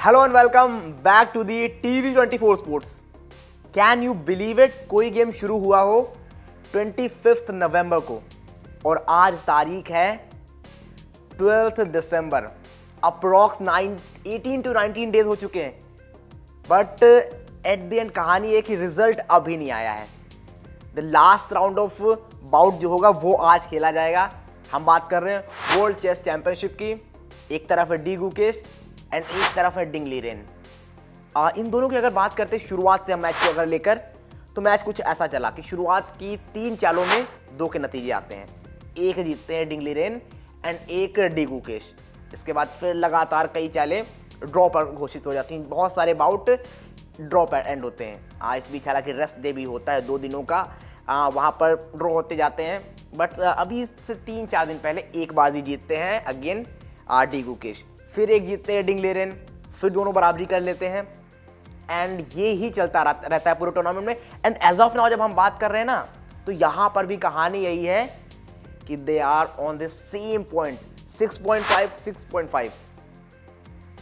Hello and welcome back to the TV24 sports. Can you believe it, कोई game शुरू हुआ हो 25 नवंबर को और आज तारीख है 12 दिसंबर। अप्रॉक्स 18 to 19 डेज हो चुके हैं, बट एट द एंड कहानी है कि रिजल्ट अभी नहीं आया है। The last round of bout जो होगा वो आज खेला जाएगा। हम बात कर रहे हैं वर्ल्ड चेस चैंपियनशिप की। एक तरफ है डी गुकेश एंड एक तरफ है डिंग लीरेन। इन दोनों की अगर बात करते हैं शुरुआत से हम मैच को अगर लेकर, तो मैच कुछ ऐसा चला कि शुरुआत की 3 चालों में 2 के नतीजे आते हैं। एक जीतते हैं डिंग लीरेन एंड एक डी गुकेश। इसके बाद फिर लगातार कई चालें ड्रॉ पर घोषित हो जाती हैं। बहुत सारे बाउट ड्रॉ पर एंड होते हैं। इस बीच हालांकि रेस्ट डे भी होता है 2 दिनों का, वहाँ पर ड्रॉ होते जाते हैं। बट अभी से 3-4 दिन पहले एक बाजी जीतते हैं अगेन डी गुकेश, फिर एक जीतते हैं डिंग लीरेन, फिर दोनों बराबरी कर लेते हैं एंड ये ही चलता रहता है पूरे टूर्नामेंट में। एंड एज ऑफ नाउ जब हम बात कर रहे हैं ना, तो यहाँ पर भी कहानी यही है कि they are on the same point 6.5।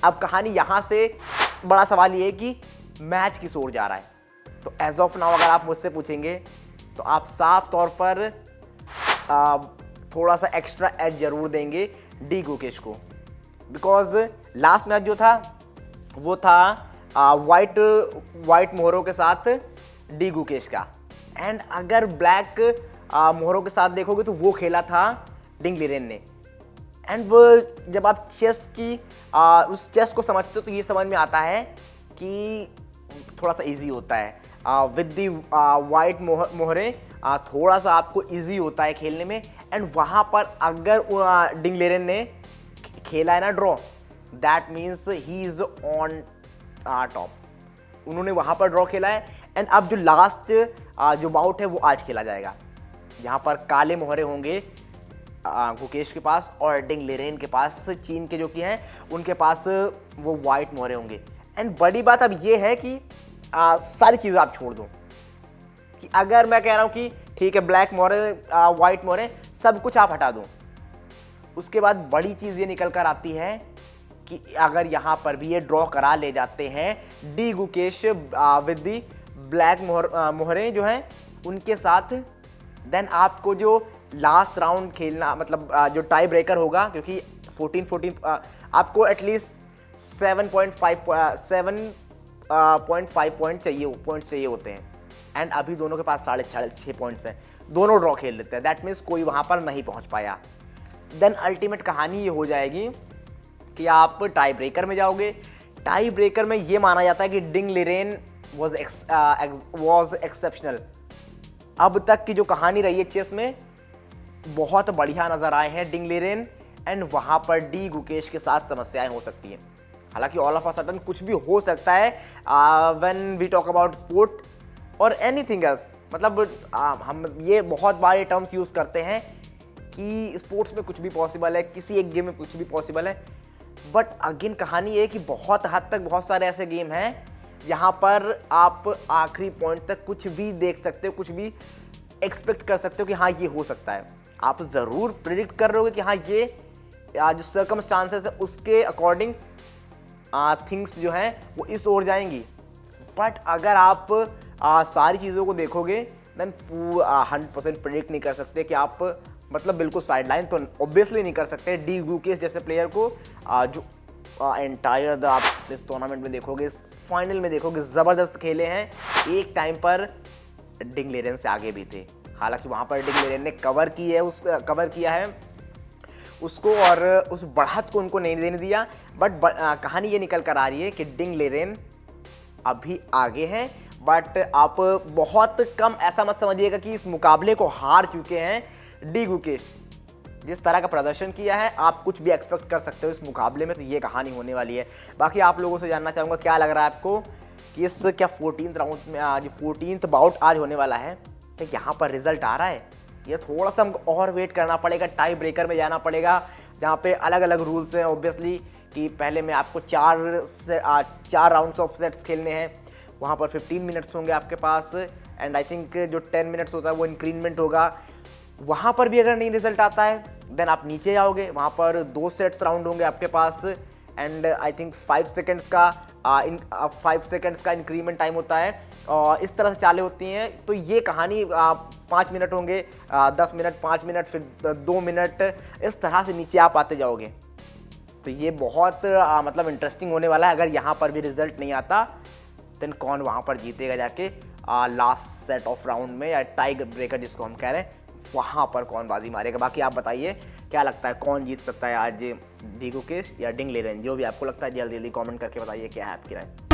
अब कहानी यहाँ से बड़ा सवाल ये है कि मैच किस ओर जा रहा है। तो एज ऑफ नाउ अगर आप मुझसे पूछेंगे तो आप साफ तौर पर थोड़ा सा एक्स्ट्रा एज जरूर देंगे डी गुकेश को, बिकॉज लास्ट मैच जो था वो था वाइट मोहरों के साथ डी गुकेश का। एंड अगर ब्लैक मोहरों के साथ देखोगे तो वो खेला था डिंग लीरेन ने। एंड वो जब आप चेस की उस चेस को समझते हो तो ये समझ में आता है कि थोड़ा सा इजी होता है विद दी वाइट मोहरे, थोड़ा सा आपको इजी होता है खेलने में। एंड वहाँ पर अगर डिंग लीरेन ने खेला है ना draw, that means he is on top. उन्होंने वहाँ पर ड्रॉ खेला है। एंड अब जो लास्ट जो बाउट है वो आज खेला जाएगा। यहाँ पर काले मोहरे होंगे गुकेश के पास और डिंग लीरेन के पास, चीन के जो कि हैं उनके पास वो वाइट मोहरे होंगे। एंड बड़ी बात अब ये है कि सारी चीज़ें आप छोड़ दो कि अगर मैं कह रहा हूँ कि ठीक है ब्लैक मोहरे वाइट मोहरे सब कुछ आप हटा दो, उसके बाद बड़ी चीज़ ये निकल कर आती है कि अगर यहाँ पर भी ये ड्रॉ करा ले जाते हैं D Gukesh with the black मोहरे जो हैं उनके साथ, देन आपको जो लास्ट राउंड खेलना मतलब जो टाई ब्रेकर होगा, क्योंकि 14 आपको एटलीस्ट 7.5 पॉइंट चाहिए होते हैं। एंड अभी दोनों के पास 6.5 पॉइंट्स हैं, दोनों ड्रॉ खेल लेते हैं। दैट मीन्स कोई वहाँ पर नहीं पहुँच पाया। देन अल्टीमेट कहानी ये हो जाएगी कि आप टाई ब्रेकर में जाओगे। टाई ब्रेकर में ये माना जाता है कि डिंग लीरेन वॉज एक्सेप्शनल। अब तक की जो कहानी रही है चेस में, बहुत बढ़िया नजर आए हैं डिंग लीरेन। एंड वहाँ पर डी गुकेश के साथ समस्याएं हो सकती हैं। हालांकि ऑल ऑफ अ सडन कुछ भी हो सकता है when we talk about sport और एनीथिंग एल्स। मतलब हम ये बहुत बार ये टर्म्स यूज़ करते हैं कि स्पोर्ट्स में कुछ भी पॉसिबल है, किसी एक गेम में कुछ भी पॉसिबल है। बट अगेन कहानी ये है कि बहुत हद तक बहुत सारे ऐसे गेम हैं जहाँ पर आप आखिरी पॉइंट तक कुछ भी देख सकते हो, कुछ भी एक्सपेक्ट कर सकते हो कि हाँ ये हो सकता है। आप ज़रूर प्रिडिक्ट कर रहे हो कि हाँ ये जो सर्कमस्टांसेस है उसके अकॉर्डिंग थिंग्स जो हैं वो इस ओर जाएंगी। बट अगर आप सारी चीज़ों को देखोगे देन 100% प्रिडिक्ट नहीं कर सकते कि आप मतलब बिल्कुल साइडलाइन तो ऑब्वियसली नहीं कर सकते। डी गुकेश जैसे प्लेयर को जो एंटायर आप इस टूर्नामेंट में देखोगे, फाइनल में देखोगे, ज़बरदस्त खेले हैं। एक टाइम पर डिंग लीरेन से आगे भी थे। हालांकि वहाँ पर डिंग लीरेन ने कवर किया है उसको और उस बढ़त को उनको नहीं देने दिया। बट कहानी ये निकल कर आ रही है कि डिंग लीरेन अभी आगे हैं। बट आप बहुत कम ऐसा मत समझिएगा कि इस मुकाबले को हार चुके हैं डी गुकेश। जिस तरह का प्रदर्शन किया है आप कुछ भी एक्सपेक्ट कर सकते हो इस मुकाबले में, तो ये कहानी होने वाली है। बाकी आप लोगों से जानना चाहूँगा क्या लग रहा है आपको कि इस क्या 14th राउंड में जो 14th बाउट आज होने वाला है, क्या यहाँ पर रिजल्ट आ रहा है? ये थोड़ा सा हमको और वेट करना पड़ेगा, टाई ब्रेकर में जाना पड़ेगा जहाँ पे अलग अलग रूल्स हैं ऑब्वियसली कि पहले में आपको 4 राउंड्स ऑफ सेट्स खेलने हैं। वहाँ पर 15 मिनट्स होंगे आपके पास एंड आई थिंक जो 10 मिनट्स होता है वो इंक्रीमेंट होगा। वहाँ पर भी अगर नहीं रिजल्ट आता है देन आप नीचे आओगे, वहाँ पर 2 सेट्स राउंड होंगे आपके पास एंड आई थिंक 5 सेकेंड्स का 5 सेकेंड्स का इंक्रीमेंट टाइम होता है और इस तरह से चालें होती हैं। तो ये कहानी 5 मिनट होंगे, 10 मिनट, 5 मिनट, फिर 2 मिनट, इस तरह से नीचे आप आते जाओगे। तो ये बहुत मतलब इंटरेस्टिंग होने वाला है। अगर यहाँ पर भी रिजल्ट नहीं आता देन कौन वहाँ पर जीतेगा जाके लास्ट सेट ऑफ राउंड में, या टाई ब्रेकर जिसको हम कह रहे हैं, वहाँ पर कौन बाजी मारेगा। बाकी आप बताइए क्या लगता है कौन जीत सकता है आज, डी गुकेश या डिंग लिरेन? जो भी आपको लगता है जल्दी जल्दी कमेंट करके बताइए क्या है आपकी राय।